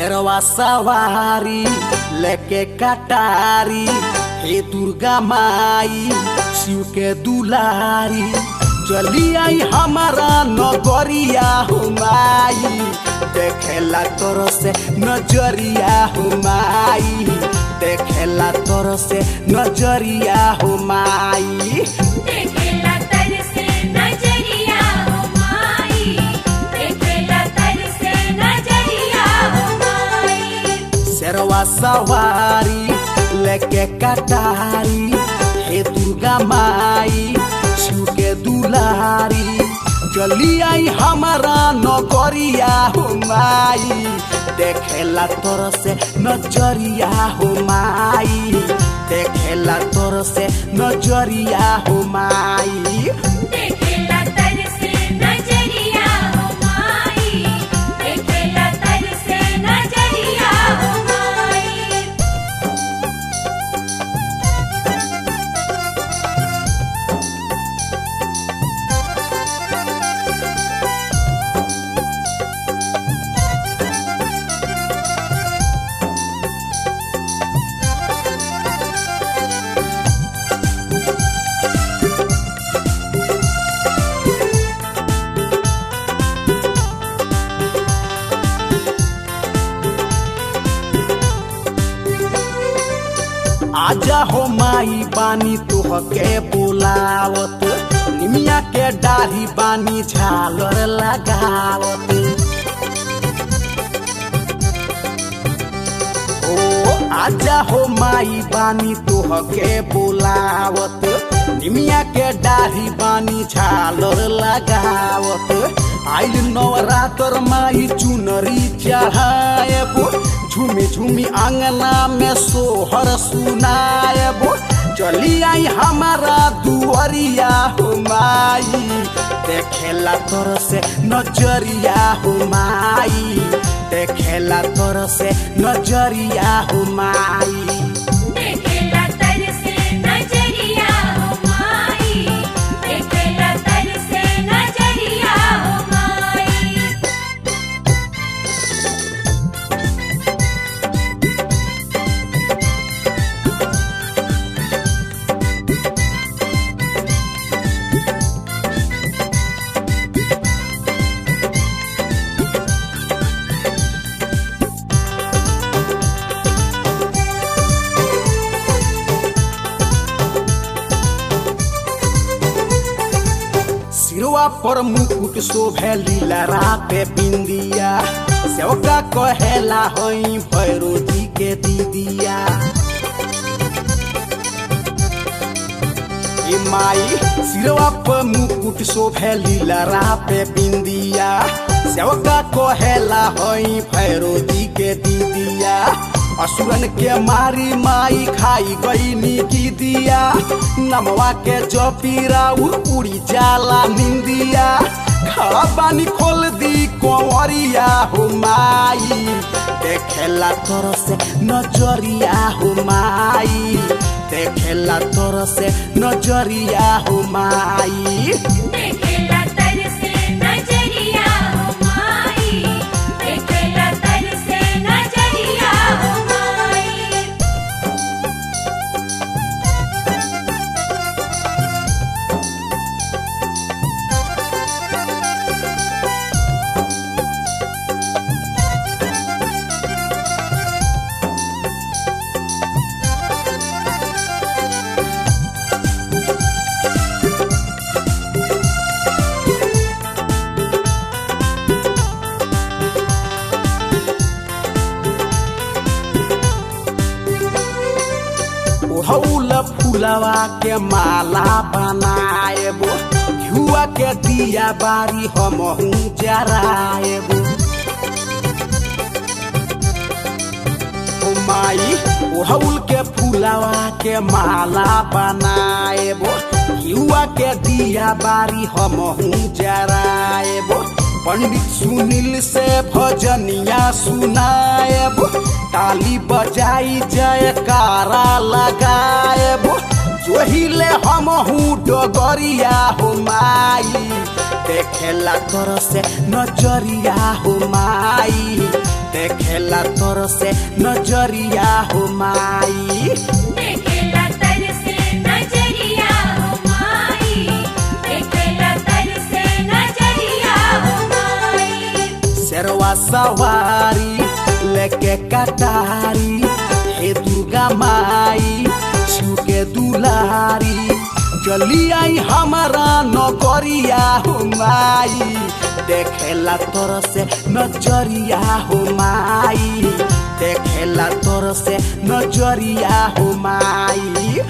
शेरवा सवारी लेके कटारी, हे दुर्गा माई शिव के दुलारी। चली आई हमारा नगरिया हो माई, देखेला तोर से नजरिया हो माई, देखेला तोर से नजरिया हो माई। शेरवा सवारी लेके कटारी, हे दुर्गा माई शिव के दुलारी। चली आई हमारा नगरिया हो माई, देखेला तोर से नजरिया हो माई, देखेला तोर से नजरिया हो माई। आजा हो माई बानी तुहके बुलावत, निमिया के डाढ़ी बानी झालर लगावत। ओ आजा हो माई बानी तुहके बुलावत, निमिया के डाढ़ी बानी झालर लगावत। आइल नवरात्र माई चुनरी चढ़ाएबो, झूमी झूमी आंगना में सोहर सुनाएबो। चली आई हमारा दुआरिया हो माई, देखेला तोर से नजरिया हो माई, देखेला तोर से नजरिया हो माई। सिरवा पर मुकुट शोभे लीलरा पे बिंदिया, सेवका कहेला हई भैरो जी के दीदिया। ए माई सिरवा पर मुकुट शोभे लीलरा पे बिंदिया, सेवका कहेला हई भैरो जी के दीदिया। असुरन के मारी माई खाई गई निकी दिया, नमवा के जपीरा उड़ी जाला निंदिया। खड़ा बानी खोल दी कंवरिया हो माई, देखेला तोर से नजरिया हो माई, देखेला तोर से नजरिया हो माई। हौल फुलवा के माला बनाएबो, घुआ के दिया बारी हमहू जराएबो। ओ माई हौल के फुलवा के माला बनाएबो, घुआ के दिया बारी हमहू जराएबो। पंडित सुनील से भजनिया सुनाएब, ताली बजाई जयकारा लगाएब। जोहिले हमहू डगरिया हो माई, देखेला तोर से नजरिया हो माई, देखेला तोर से नजरिया हो माई देखेला तर से नजरिया हो माई देखेला तर से नजरिया हो माई शेरवा सवारी लेके कटारी हे दुर्गा माई छुके दुलारी चली आई हमारा नौकरिया हो माई देखेला तोर से नजरिया हो माई देखेला तोर से नजरिया हो माई।